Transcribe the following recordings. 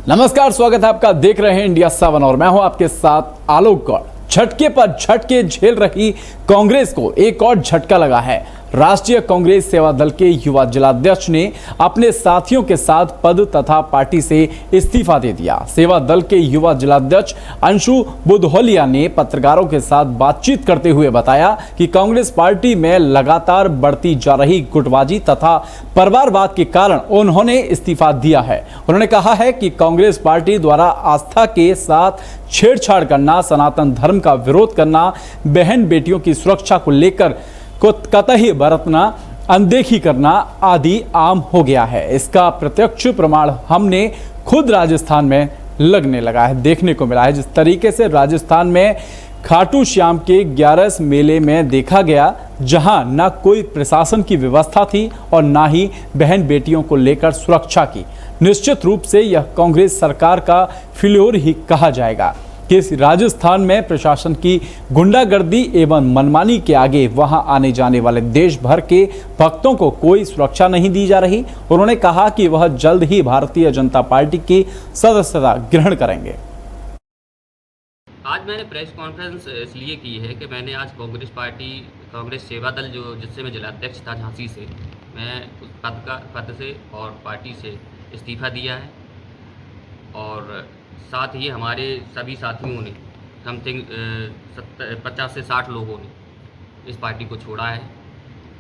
नमस्कार, स्वागत है आपका। देख रहे हैं इंडिया 7 और मैं हूं आपके साथ आलोक गौड़। झटके पर झटके झेल रही कांग्रेस को एक और झटका लगा है। राष्ट्रीय कांग्रेस सेवा दल के युवा जिलाध्यक्ष ने अपने साथियों के साथ पद तथा पार्टी से इस्तीफा दे दिया। सेवा दल के युवा जिलाध्यक्ष अंशु बुधौलिया ने पत्रकारों के साथ बातचीत करते हुए बताया कि कांग्रेस पार्टी में लगातार बढ़ती जा रही गुटबाजी तथा परिवारवाद के कारण उन्होंने इस्तीफा दिया है। उन्होंने कहा है कि कांग्रेस पार्टी द्वारा आस्था के साथ छेड़छाड़ करना, सनातन धर्म का विरोध करना, बहन बेटियों की सुरक्षा को लेकर को कतई बरतना, अनदेखी करना आदि आम हो गया है। इसका प्रत्यक्ष प्रमाण हमने खुद राजस्थान में लगने लगा है, देखने को मिला है। जिस तरीके से राजस्थान में खाटू श्याम के 11 मेले में देखा गया, जहां ना कोई प्रशासन की व्यवस्था थी और ना ही बहन बेटियों को लेकर सुरक्षा की। निश्चित रूप से यह कांग्रेस सरकार का फेल्योर ही कहा जाएगा कि राजस्थान में प्रशासन की गुंडागर्दी एवं मनमानी के आगे वहां आने जाने वाले देश भर के भक्तों को कोई सुरक्षा नहीं दी जा रही। उन्होंने कहा कि वह जल्द ही भारतीय जनता पार्टी की सदस्यता ग्रहण करेंगे। आज मैंने प्रेस कॉन्फ्रेंस इसलिए की है कि मैंने आज कांग्रेस सेवा दल जिससे मैं जिलाध्यक्ष था झांसी से, मैं उस पद से और पार्टी से इस्तीफा दिया है। और साथ ही हमारे सभी साथियों ने समथिंग 50 से 60 लोगों ने इस पार्टी को छोड़ा है।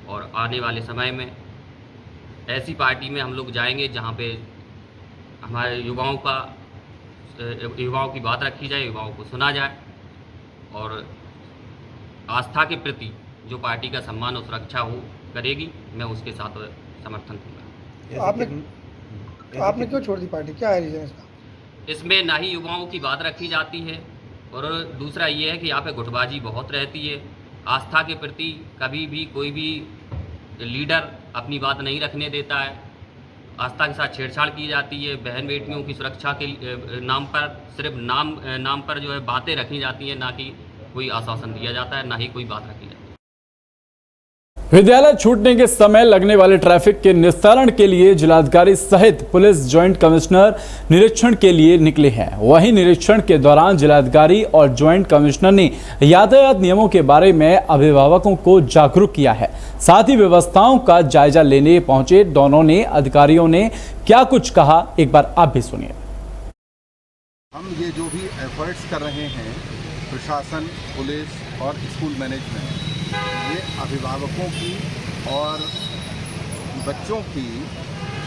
और आने वाले समय में ऐसी पार्टी में हम लोग जाएंगे जहां पे हमारे युवाओं की बात रखी जाए, युवाओं को सुना जाए और आस्था के प्रति जो पार्टी का सम्मान और सुरक्षा हो करेगी, मैं उसके साथ समर्थन दूंगा। आपने क्यों छोड़ दी पार्टी, क्या है रीजन इसका? इसमें ना ही युवाओं की बात रखी जाती है और दूसरा ये है कि यहाँ पे गुटबाजी बहुत रहती है। आस्था के प्रति कभी भी कोई भी लीडर अपनी बात नहीं रखने देता है। आस्था के साथ छेड़छाड़ की जाती है। बहन बेटियों की सुरक्षा के नाम पर सिर्फ नाम पर जो है बातें रखी जाती हैं, ना कि कोई आश्वासन दिया जाता है, ना ही कोई बात रखी जाती है। विद्यालय छूटने के समय लगने वाले ट्रैफिक के निस्तारण के लिए जिलाधिकारी सहित पुलिस ज्वाइंट कमिश्नर निरीक्षण के लिए निकले हैं। वहीं निरीक्षण के दौरान जिलाधिकारी और ज्वाइंट कमिश्नर ने यातायात नियमों के बारे में अभिभावकों को जागरूक किया है। साथ ही व्यवस्थाओं का जायजा लेने पहुंचे दोनों ने अधिकारियों ने क्या कुछ कहा, एक बार आप भी सुनिए। हम ये जो भी एफर्ट्स कर रहे हैं, प्रशासन, पुलिस और स्कूल मैनेजमेंट, ये अभिभावकों की और बच्चों की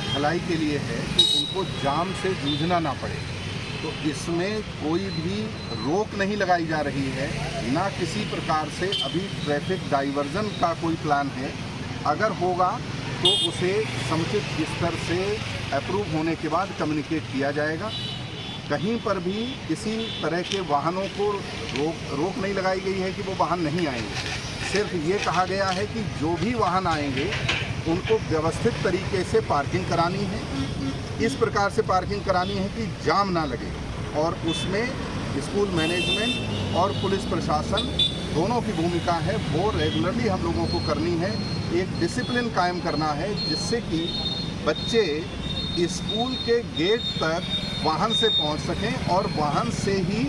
भलाई के लिए है कि उनको जाम से जूझना ना पड़े। तो इसमें कोई भी रोक नहीं लगाई जा रही है, ना किसी प्रकार से अभी ट्रैफिक डाइवर्जन का कोई प्लान है। अगर होगा तो उसे समुचित स्तर से अप्रूव होने के बाद कम्युनिकेट किया जाएगा। कहीं पर भी किसी तरह के वाहनों को रोक नहीं लगाई गई है कि वो वाहन नहीं आएंगे। सिर्फ ये कहा गया है कि जो भी वाहन आएंगे उनको व्यवस्थित तरीके से पार्किंग करानी है, इस प्रकार से पार्किंग करानी है कि जाम ना लगे। और उसमें स्कूल मैनेजमेंट और पुलिस प्रशासन दोनों की भूमिका है, वो रेगुलरली हम लोगों को करनी है। एक डिसिप्लिन कायम करना है जिससे कि बच्चे स्कूल के गेट तक वाहन से पहुंच सकें और वाहन से ही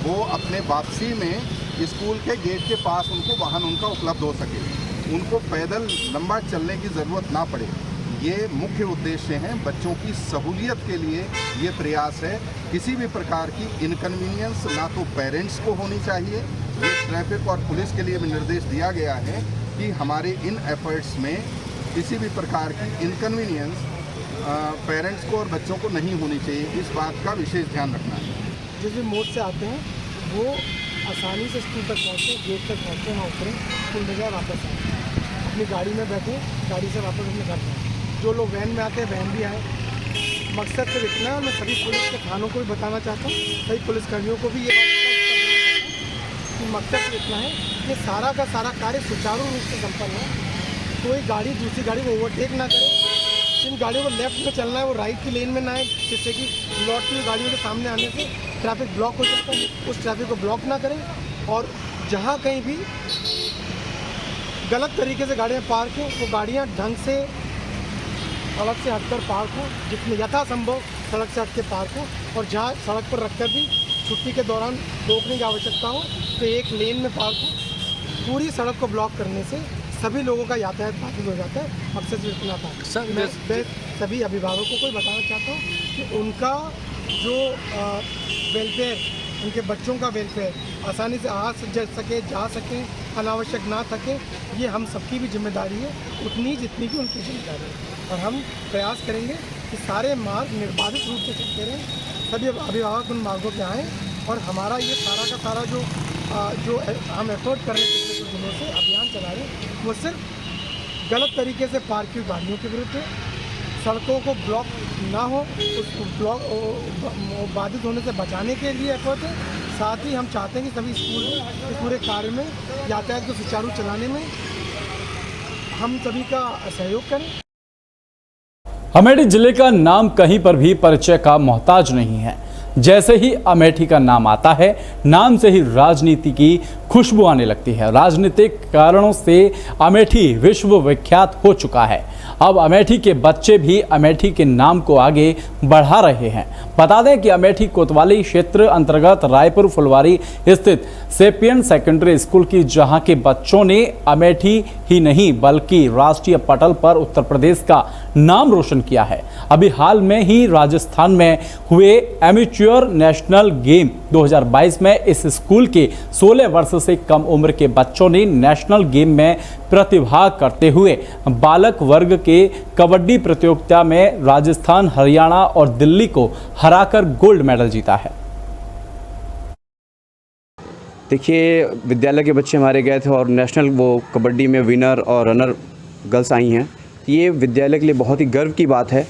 वो अपने वापसी में स्कूल के गेट के पास वाहन उनका उपलब्ध हो सके, उनको पैदल लंबा चलने की ज़रूरत ना पड़े। ये मुख्य उद्देश्य हैं। बच्चों की सहूलियत के लिए ये प्रयास है। किसी भी प्रकार की इनकन्वीनियंस ना तो पेरेंट्स को होनी चाहिए। ये ट्रैफिक और पुलिस के लिए भी निर्देश दिया गया है कि हमारे इन एफर्ट्स में किसी भी प्रकार की इनकन्वीनियंस पेरेंट्स को और बच्चों को नहीं होनी चाहिए। इस बात का विशेष ध्यान रखना है। जिस भी मोड से आते हैं वो आसानी से स्कूल तक पहुँचे, गेट तक पहुँचे, वहाँ उतरें, स्कूल में जाए, वापस आए, अपनी गाड़ी में बैठे, गाड़ी से वापस अपने घर जाएँ। जो लोग वैन में आते हैं वैन भी आए। मकसद सिर्फ इतना है। मैं सभी पुलिस के थानों को भी बताना चाहता हूँ, सभी पुलिसकर्मियों को भी ये बात कि मकसद सिर्फ इतना है कि सारा का सारा कार्य सुचारू रूप से संपन्न हो। कोई गाड़ी दूसरी गाड़ी को ओवरटेक ना करे। जिन गाड़ियों को लेफ्ट में चलना है वो राइट की लेन में ना आए, जिससे कि लौटती हुई गाड़ियों के सामने आने से ट्रैफिक ब्लॉक हो जाता है। उस ट्रैफिक को ब्लॉक ना करें और जहाँ कहीं भी गलत तरीके से गाड़ियाँ पार्क हों वो गाड़ियाँ ढंग से सड़क से हटकर पार्क हो, जितने यथासंभव सड़क से हट के पार्क हो, और जहाँ सड़क पर रखकर भी छुट्टी के दौरान रोकने की आवश्यकता हो तो एक लेन में पार्क हो। पूरी सड़क को ब्लॉक करने से सभी लोगों का यातायात बाधित हो जाता है। अक्सर इतना था। मैं सभी अभिभावकों को बताना चाहता हूँ कि उनका जो वेलफेयर, उनके बच्चों का वेलफेयर आसानी से आ सके, जा सके, अनावश्यक ना थके, ये हम सबकी भी जिम्मेदारी है, उतनी जितनी की उनकी जिम्मेदारी है। और हम प्रयास करेंगे कि सारे मार्ग निर्बाधित रूप से चलते रहें, सभी अभिभावक उन मार्गों पे आएँ, और हमारा ये सारा का सारा जो हम एफर्ट कर रहे हैं पिछले कुछ दिनों से अभियान चला रहे हैं, वो सिर्फ गलत तरीके से पार्क की गाड़ियों के विरुद्ध है। सड़कों को ब्लॉक ना हो, उस ब्लॉक बाधित होने से बचाने के लिए एफर्ट है। साथ ही हम चाहते हैं कि सभी स्कूल इस पूरे कार्य में, यातायात को सुचारू चलाने में हम सभी का सहयोग करें। अमेठी जिले का नाम कहीं पर भी परिचय का मोहताज नहीं है। जैसे ही अमेठी का नाम आता है, नाम से ही राजनीति की खुशबू आने लगती है। राजनीतिक कारणों से अमेठी विश्व विख्यात हो चुका है। अब अमेठी के बच्चे भी अमेठी के नाम को आगे बढ़ा रहे हैं। बता दें कि अमेठी कोतवाली क्षेत्र अंतर्गत रायपुर फुलवारी स्थित सेपियन सेकेंडरी स्कूल की जहां के बच्चों ने अमेठी ही नहीं बल्कि राष्ट्रीय पटल पर उत्तर प्रदेश का नाम रोशन किया है। अभी हाल में ही राजस्थान में हुए एमेच्योर नेशनल गेम 2022 में इस स्कूल के 16 वर्ष से कम उम्र के बच्चों ने नेशनल गेम में प्रतिभाग करते हुए बालक वर्ग के कबड्डी प्रतियोगिता में राजस्थान, हरियाणा और दिल्ली को हराकर गोल्ड मेडल जीता है। देखिए, विद्यालय के बच्चे हमारे गए थे और नेशनल वो कबड्डी में विनर और रनर गर्ल्स आई हैं। ये विद्यालय के लिए बहुत ही गर्व की बात है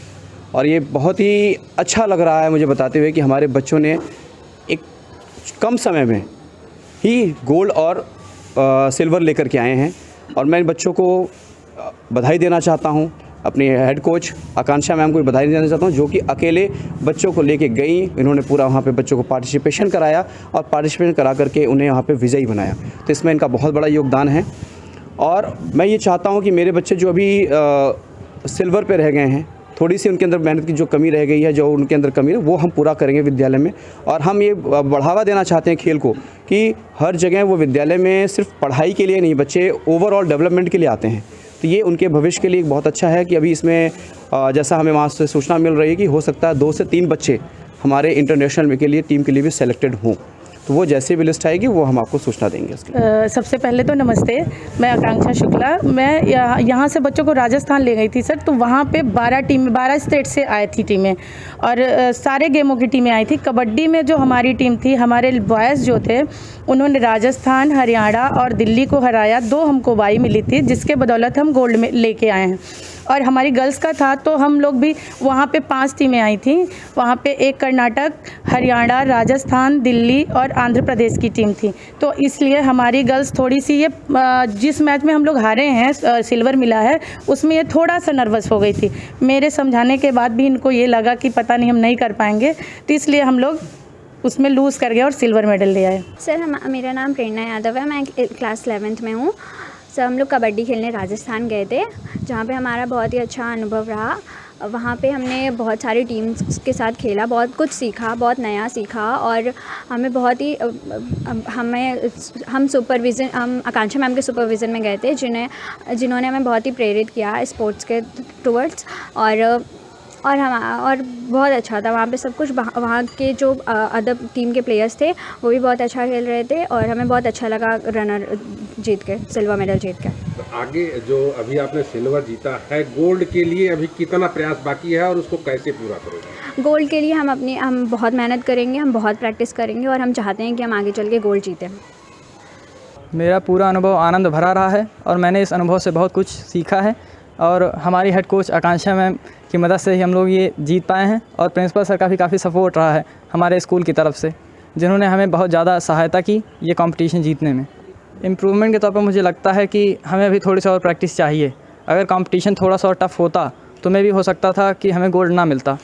और ये बहुत ही अच्छा लग रहा है मुझे बताते हुए कि हमारे बच्चों ने एक कम समय में ही गोल्ड और सिल्वर लेकर के आए हैं। और मैं इन बच्चों को बधाई देना चाहता हूं, अपने हेड कोच आकांक्षा मैम को बधाई देना चाहता हूं, जो कि अकेले बच्चों को लेके गई। इन्होंने पूरा वहां पे बच्चों को पार्टिसिपेशन कराया और पार्टिसिपेशन करा करके उन्हें वहां पे विजयी बनाया। तो इसमें इनका बहुत बड़ा योगदान है। और मैं ये चाहता हूँ कि मेरे बच्चे जो अभी सिल्वर पे रह गए हैं, थोड़ी सी उनके अंदर मेहनत की जो कमी रह गई है, जो उनके अंदर कमी है, वो हम पूरा करेंगे विद्यालय में। और हम ये बढ़ावा देना चाहते हैं खेल को कि हर जगह वो विद्यालय में सिर्फ पढ़ाई के लिए नहीं, बच्चे ओवरऑल डेवलपमेंट के लिए आते हैं। तो ये उनके भविष्य के लिए बहुत अच्छा है कि अभी इसमें जैसा हमें वहाँ से सूचना मिल रही है कि हो सकता है 2 से 3 बच्चे हमारे इंटरनेशनल के लिए टीम के लिए भी सेलेक्टेड हों। तो वो जैसे भी लिस्ट आएगी वो हम आपको सूचना देंगे उसकी। सबसे पहले तो नमस्ते, मैं आकांक्षा शुक्ला। मैं यहाँ से बच्चों को राजस्थान ले गई थी सर। तो वहाँ पे 12 स्टेट से आई थी टीमें और सारे गेमों की टीमें आई थी। कबड्डी में जो हमारी टीम थी, हमारे बॉयज़ जो थे उन्होंने राजस्थान, हरियाणा और दिल्ली को हराया। 2 हमको बाई मिली थी, जिसके बदौलत हम गोल्ड में लेके आए हैं। और हमारी गर्ल्स का था तो हम लोग भी वहाँ पे 5 टीमें आई थी। वहाँ पे एक कर्नाटक, हरियाणा, राजस्थान, दिल्ली और आंध्र प्रदेश की टीम थी। तो इसलिए हमारी गर्ल्स थोड़ी सी ये जिस मैच में हम लोग हारे हैं, सिल्वर मिला है, उसमें ये थोड़ा सा नर्वस हो गई थी। मेरे समझाने के बाद भी इनको ये लगा कि पता नहीं हम नहीं कर पाएंगे, तो इसलिए हम लोग उसमें लूज़ कर गए और सिल्वर मेडल ले आए। सर मेरा नाम प्रेरणा यादव है, मैं क्लास 11th में हूँ। सर हम लोग कबड्डी खेलने राजस्थान गए थे, जहाँ पे हमारा बहुत ही अच्छा अनुभव रहा। वहाँ पे हमने बहुत सारी टीम्स के साथ खेला, बहुत कुछ सीखा, बहुत नया सीखा। और हमें बहुत ही हम आकांक्षा मैम के सुपरविज़न में गए थे, जिन्होंने हमें बहुत ही प्रेरित किया स्पोर्ट्स के टूवर्ड्स। और बहुत अच्छा था वहाँ पे सब कुछ। वहाँ के जो अदर टीम के प्लेयर्स थे वो भी बहुत अच्छा खेल रहे थे और हमें बहुत अच्छा लगा रनर जीत के, सिल्वर मेडल जीत के। तो आगे जो अभी आपने सिल्वर जीता है, गोल्ड के लिए अभी कितना प्रयास बाकी है और उसको कैसे पूरा करोगे? गोल्ड के लिए हम बहुत मेहनत करेंगे, हम बहुत प्रैक्टिस करेंगे और हम चाहते हैं कि हम आगे चल के गोल्ड जीतें। मेरा पूरा अनुभव आनंद भरा रहा है और मैंने इस अनुभव से बहुत कुछ सीखा है। और हमारी हेड कोच आकांक्षा मैम की मदद से ही हम लोग ये जीत पाए हैं। और प्रिंसिपल सर का भी काफ़ी सपोर्ट रहा है हमारे स्कूल की तरफ से, जिन्होंने हमें बहुत ज़्यादा सहायता की ये कंपटीशन जीतने में। इम्प्रूवमेंट के तौर पर मुझे लगता है कि हमें अभी थोड़ी सी और प्रैक्टिस चाहिए। अगर कंपटीशन थोड़ा सा और टफ होता तो मैं भी हो सकता था कि हमें गोल्ड ना मिलता।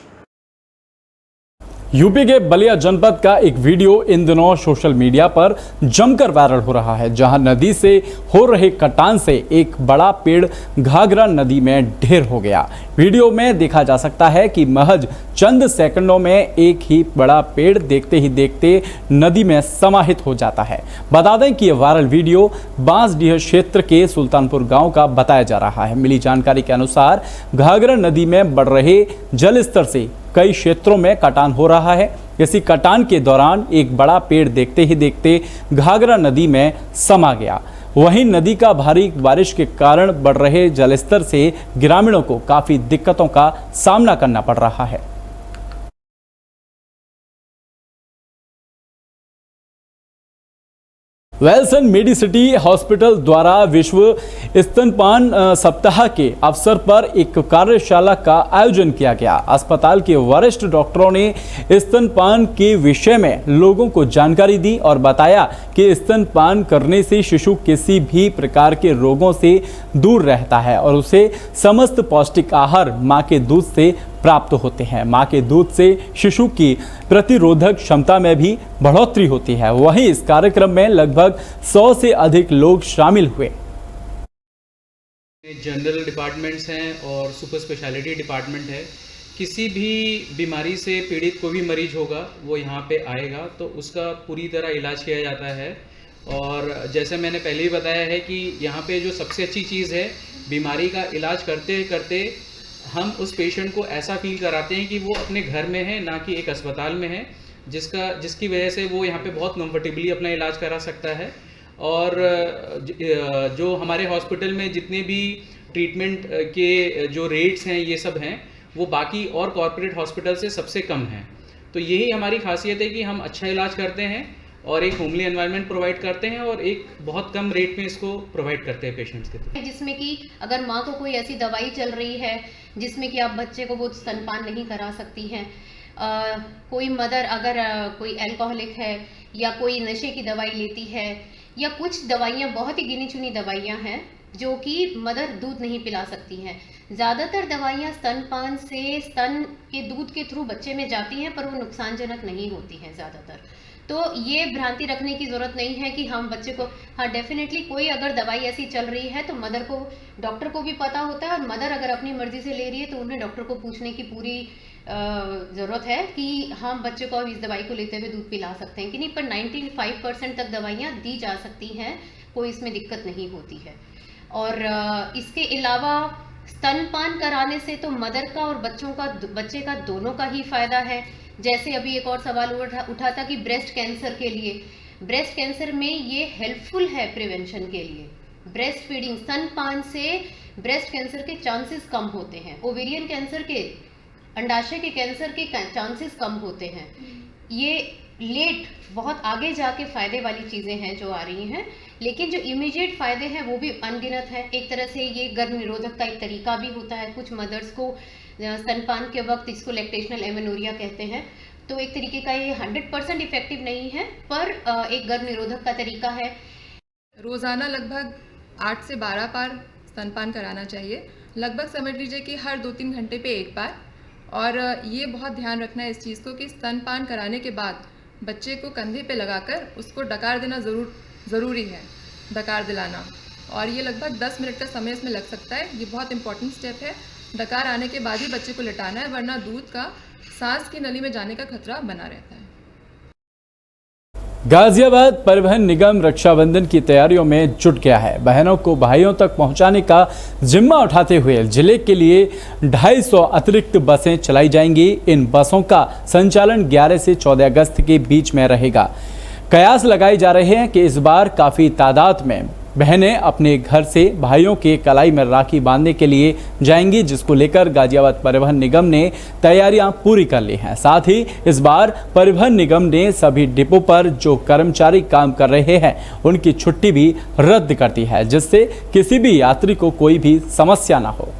यूपी के बलिया जनपद का एक वीडियो इन दिनों सोशल मीडिया पर जमकर वायरल हो रहा है, जहां नदी से हो रहे कटान से एक बड़ा पेड़ घाघरा नदी में ढेर हो गया। वीडियो में देखा जा सकता है कि महज चंद सेकंडों में एक ही बड़ा पेड़ देखते ही देखते नदी में समाहित हो जाता है। बता दें कि यह वायरल वीडियो बांसडीह क्षेत्र के सुल्तानपुर गांव का बताया जा रहा है। मिली जानकारी के अनुसार घाघरा नदी में बढ़ रहे जल स्तर से कई क्षेत्रों में कटान हो रहा है। इसी कटान के दौरान एक बड़ा पेड़ देखते ही देखते घाघरा नदी में समा गया। वहीं नदी का भारी बारिश के कारण बढ़ रहे जलस्तर से ग्रामीणों को काफी दिक्कतों का सामना करना पड़ रहा है। वेल्सन मेडिसिटी हॉस्पिटल द्वारा विश्व स्तनपान सप्ताह के अवसर पर एक कार्यशाला का आयोजन किया गया। अस्पताल के वरिष्ठ डॉक्टरों ने स्तनपान के विषय में लोगों को जानकारी दी और बताया कि स्तनपान करने से शिशु किसी भी प्रकार के रोगों से दूर रहता है और उसे समस्त पौष्टिक आहार मां के दूध से प्राप्त होते हैं। मां के दूध से शिशु की प्रतिरोधक क्षमता में भी बढ़ोतरी होती है। वहीं इस कार्यक्रम में लगभग 100 से अधिक लोग शामिल हुए। जनरल डिपार्टमेंट्स हैं और सुपर स्पेशलिटी डिपार्टमेंट है। किसी भी बीमारी से पीड़ित कोई भी मरीज होगा वो यहाँ पे आएगा तो उसका पूरी तरह इलाज किया जाता है। और जैसे मैंने पहले ही बताया है कि यहाँ पे जो सबसे अच्छी चीज़ है, बीमारी का इलाज करते करते हम उस पेशेंट को ऐसा फील कराते हैं कि वो अपने घर में है, ना कि एक अस्पताल में है, जिसकी वजह से वो यहाँ पे बहुत कंफर्टेबली अपना इलाज करा सकता है। और जो हमारे हॉस्पिटल में जितने भी ट्रीटमेंट के जो रेट्स हैं ये सब हैं वो बाकी और कॉर्पोरेट हॉस्पिटल से सबसे कम हैं। तो यही हमारी खासियत है कि हम अच्छा इलाज करते हैं और एक होमली एनवायरनमेंट प्रोवाइड करते हैं और एक बहुत कम रेट में इसको प्रोवाइड करते हैं पेशेंट्स के लिए। जिसमें कि अगर माँ को कोई ऐसी दवाई चल रही है जिसमें कि आप बच्चे को वो स्तनपान नहीं करा सकती हैं, कोई मदर अगर कोई अल्कोहलिक है या कोई नशे की दवाई लेती है या कुछ दवाइयाँ बहुत ही गिनी चुनी दवाइयाँ हैं जो कि मदर दूध नहीं पिला सकती हैं। ज़्यादातर दवाइयाँ स्तनपान से स्तन के दूध के थ्रू बच्चे में जाती हैं पर वो नुकसानजनक नहीं होती हैं ज़्यादातर। तो ये भ्रांति रखने की ज़रूरत नहीं है कि हम बच्चे को, हाँ डेफिनेटली कोई अगर दवाई ऐसी चल रही है तो मदर को, डॉक्टर को भी पता होता है और मदर अगर अपनी मर्जी से ले रही है तो उन्हें डॉक्टर को पूछने की पूरी ज़रूरत है कि हम बच्चे को इस दवाई को लेते हुए दूध पिला सकते हैं कि नहीं। पर 95% तक दवाइयाँ दी जा सकती हैं, कोई इसमें दिक्कत नहीं होती है। और इसके अलावा स्तनपान कराने से तो मदर का और बच्चे का दोनों का ही फायदा है। जैसे अभी एक और सवाल उठा था कि ब्रेस्ट कैंसर के लिए, ब्रेस्ट कैंसर में ये हेल्पफुल है प्रिवेंशन के लिए। ब्रेस्ट फीडिंग, स्तनपान से ब्रेस्ट कैंसर के चांसेस कम होते हैं, ओवेरियन कैंसर के, अंडाशय के कैंसर के चांसेस कम होते हैं। ये लेट बहुत आगे जाके फ़ायदे वाली चीज़ें हैं जो आ रही हैं, लेकिन जो इमीडिएट फ़ायदे हैं वो भी अनगिनत हैं। एक तरह से ये गर्भ निरोधक का एक तरीका भी होता है। कुछ मदर्स को स्तनपान के वक्त इसको लैक्टेशनल एमेनोरिया कहते हैं, तो एक तरीके का ये 100% इफेक्टिव नहीं है पर एक गर्भ निरोधक का तरीका है। रोज़ाना लगभग 8 से 12 बार स्तनपान कराना चाहिए। लगभग समझ लीजिए कि हर 2-3 घंटे पे एक बार। और ये बहुत ध्यान रखना है इस चीज़ को कि स्तनपान कराने के बाद बच्चे को कंधे पे लगाकर उसको डकार देना ज़रूरी है, डकार दिलाना। और ये लगभग 10 मिनट का समय इसमें लग सकता है। ये बहुत इंपॉर्टेंट स्टेप है। डकार आने के बाद ही बच्चे को लिटाना है, वरना दूध का सांस की नली में जाने का खतरा बना रहता है। गाजियाबाद परिवहन निगम रक्षाबंधन की तैयारियों में जुट गया है। बहनों को भाइयों तक पहुंचाने का जिम्मा उठाते हुए जिले के लिए 250 अतिरिक्त बसें चलाई जाएंगी। इन बसों का संचालन 11 से 14 अगस्त के बीच में रहेगा। कयास लगाए जा रहे हैं कि इस बार काफ़ी तादाद में बहनें अपने घर से भाइयों के कलाई में राखी बांधने के लिए जाएंगी, जिसको लेकर गाजियाबाद परिवहन निगम ने तैयारियां पूरी कर ली हैं। साथ ही इस बार परिवहन निगम ने सभी डिपो पर जो कर्मचारी काम कर रहे हैं उनकी छुट्टी भी रद्द कर दी है, जिससे किसी भी यात्री को कोई भी समस्या ना हो।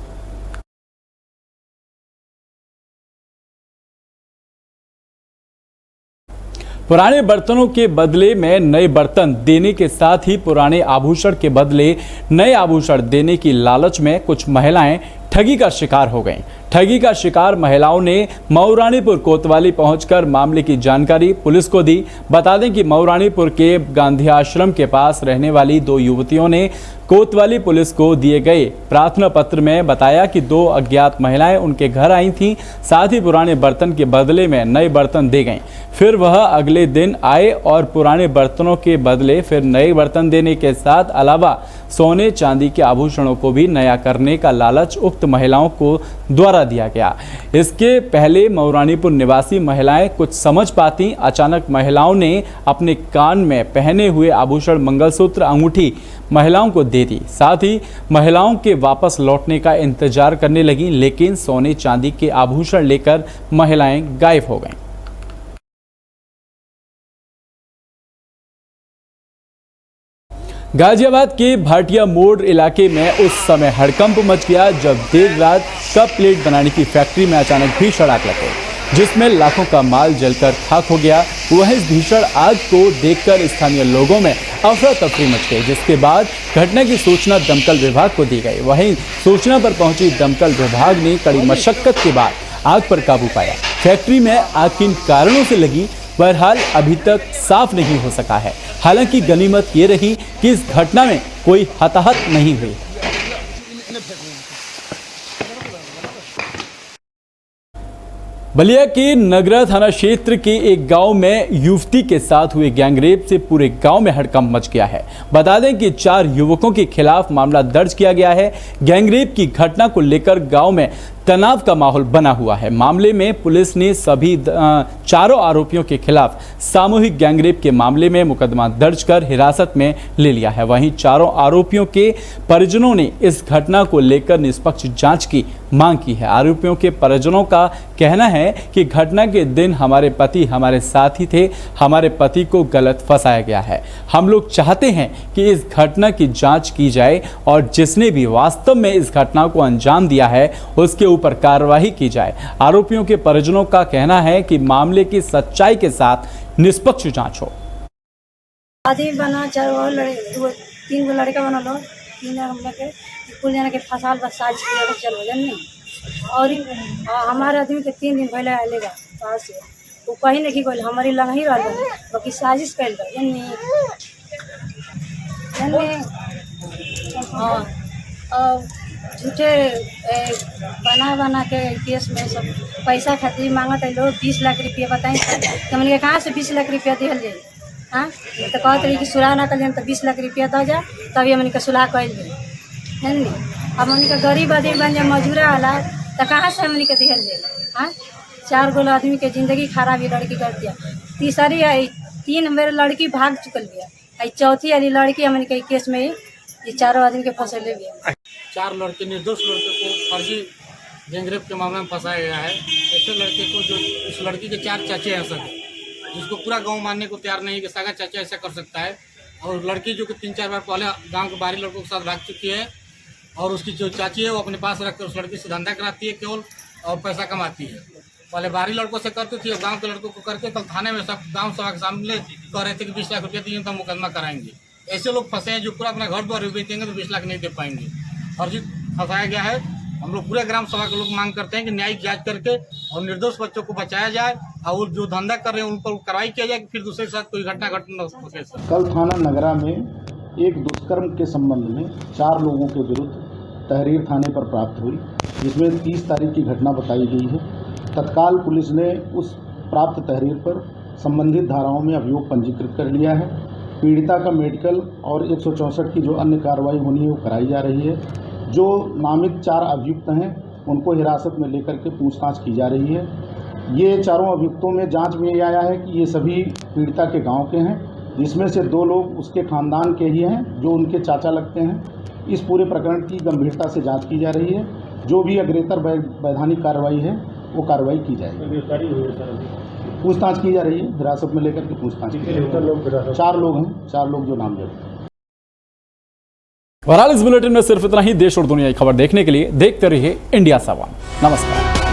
पुराने बर्तनों के बदले में नए बर्तन देने के साथ ही पुराने आभूषण के बदले नए आभूषण देने की लालच में कुछ महिलाएं ठगी का शिकार हो गईं। ठगी का शिकार महिलाओं ने मऊरानीपुर कोतवाली पहुंचकर मामले की जानकारी पुलिस को दी। बता दें कि मऊरानीपुर के गांधी आश्रम के पास रहने वाली 2 युवतियों ने कोतवाली पुलिस को दिए गए प्रार्थना पत्र में बताया कि 2 अज्ञात महिलाएं उनके घर आई थीं, साथ ही पुराने बर्तन के बदले में नए बर्तन दे गईं। फिर वह अगले दिन आए और पुराने बर्तनों के बदले फिर नए बर्तन देने के साथ अलावा सोने चांदी के आभूषणों को भी नया करने का लालच उक्त महिलाओं को द्वारा दिया गया। इसके पहले मऊरानीपुर निवासी महिलाएं कुछ समझ पाती, अचानक महिलाओं ने अपने कान में पहने हुए आभूषण, मंगलसूत्र, अंगूठी महिलाओं को दे दी। साथ ही महिलाओं के वापस लौटने का इंतजार करने लगी, लेकिन सोने चांदी के आभूषण लेकर महिलाएं गायब हो गईं। गाजियाबाद के भाटिया मोड़ इलाके में उस समय हड़कंप मच गया जब देर रात कप प्लेट बनाने की फैक्ट्री में अचानक भीषण आग लग गई, जिसमें लाखों का माल जलकर खाक हो गया। वहीं इस भीषण आग को देखकर स्थानीय लोगों में अफरा तफरी मच गई, जिसके बाद घटना की सूचना दमकल विभाग को दी गई। वहीं सूचना पर पहुंची दमकल विभाग ने कड़ी मशक्कत के बाद आग पर काबू पाया। फैक्ट्री में आग किन कारणों से लगी, बहरहाल अभी तक साफ नहीं हो सका है। हालांकि गनीमत ये रही कि इस घटना में कोई हताहत नहीं हुई। बलिया के नगरा थाना क्षेत्र के एक गांव में युवती के साथ हुए गैंगरेप से पूरे गांव में हड़कंप मच गया है। बता दें कि 4 युवकों के खिलाफ मामला दर्ज किया गया है। गैंगरेप की घटना को लेकर गांव में तनाव का माहौल बना हुआ है। मामले में पुलिस ने सभी 4 आरोपियों के खिलाफ सामूहिक गैंगरेप के मामले में मुकदमा दर्ज कर हिरासत में ले लिया है। वहीं 4 आरोपियों के परिजनों ने इस घटना को लेकर निष्पक्ष जांच की मांग की है। आरोपियों के परिजनों का कहना है कि घटना के दिन हमारे पति हमारे साथ ही थे, हमारे पति को गलत फंसाया गया है। हम लोग चाहते हैं कि इस घटना की जांच की जाए और जिसने भी वास्तव में इस घटना को अंजाम दिया है उसके ऊपर कार्रवाई की जाए। आरोपियों के परिजनों का कहना है कि मामले की सच्चाई के साथ निष्पक्ष जांच हो। आदमी बना 3 लड़का बना लो, 3 हम लोग के कुल जना के फसाल बस साज किया चल वजन नहीं। और हमारे आदमी के 3 दिन पहले आएगा कहाँ से वो कहीं नहीं कोई हमारी लंग ही रहा बाकी साजिश कैल हाँ झूठे बना के केस में सब पैसा खातिर मांगत है लोग 20 लाख रुपया बताएं तो मैंने कहाँ से 20 लाख रुपया दिहल जाए। हाँ तो कहते रही कि सुलह ना कर तो 20 लाख रुपया दो जा तभी हमने का सुलह कर है नहीं। अब हमने का गरीब आदमी बन जाए मजूरा वाला तो कहाँ से हमने का दिहल जाए। हाँ 4 गो आदमी के जिंदगी खराब ही लड़की कर दिया। तीसरी आई 3 मेरे लड़की भाग चुकल गया। आई चौथी वाली लड़की हमने के केस में ये 4 आदमी के फंसले गया। 4 लड़के निर्दोष लड़के को फर्जी गैंगरेप के मामले में फंसाया गया है। ऐसे लड़के को जो इस लड़की के 4 चाचे हैं सर, जिसको पूरा गांव मानने को तैयार नहीं कि सागा चाचा ऐसा कर सकता है। और लड़की जो कि 3-4 बार पहले गांव के बाहरी लड़कों के साथ भाग चुकी है और उसकी जो चाची है वो अपने पास रखकर उस लड़की से धंधा कराती है केवल और पैसा कमाती है। पहले बाहरी लड़कों से करती थी, अब गाँव के लड़कों को करके कल थाने में सब गाँव सभा के सामने कह रहे थे कि 20 लाख रुपया दिए तो मुकदमा कराएंगे। ऐसे लोग फंसे हैं जो पूरा अपना घर द्वार बेचेंगे तो 20 लाख नहीं दे पाएंगे। फर्जी फंसाया गया है। हम लोग पूरे ग्राम सभा के लोग मांग करते हैं कि न्यायिक जांच करके और निर्दोष बच्चों को बचाया जाए और जो धंधा कर रहे हैं उन पर कार्रवाई किया जाए कि फिर दूसरे के साथ कोई घटना घट न सके। कल थाना नगरा में एक दुष्कर्म के संबंध में 4 लोगों के विरुद्ध तहरीर थाने पर प्राप्त हुई, जिसमें 30 तारीख की घटना बताई गई है। तत्काल पुलिस ने उस प्राप्त तहरीर पर संबंधित धाराओं में अभियोग पंजीकृत कर लिया है। पीड़िता का मेडिकल और 164 की जो अन्य कार्रवाई होनी है वो कराई जा रही है। जो नामित 4 अभियुक्त हैं उनको हिरासत में लेकर के पूछताछ की जा रही है। ये 4 अभियुक्तों में जांच में आया है कि ये सभी पीड़िता के गांव के हैं, जिसमें से 2 लोग उसके खानदान के ही हैं जो उनके चाचा लगते हैं। इस पूरे प्रकरण की गंभीरता से जांच की जा रही है। जो भी अग्रेतर वैधानिक कार्रवाई है वो कार्रवाई की जाएगी। पूछताछ की जा रही है, हिरासत में लेकर के पूछताछ की जा रही है। 4 लोग हैं, 4 लोग जो नामजद हैं। बहरहाल इस बुलेटिन में सिर्फ इतना ही। देश और दुनिया की खबर देखने के लिए देखते रहिए इंडिया 7। नमस्कार।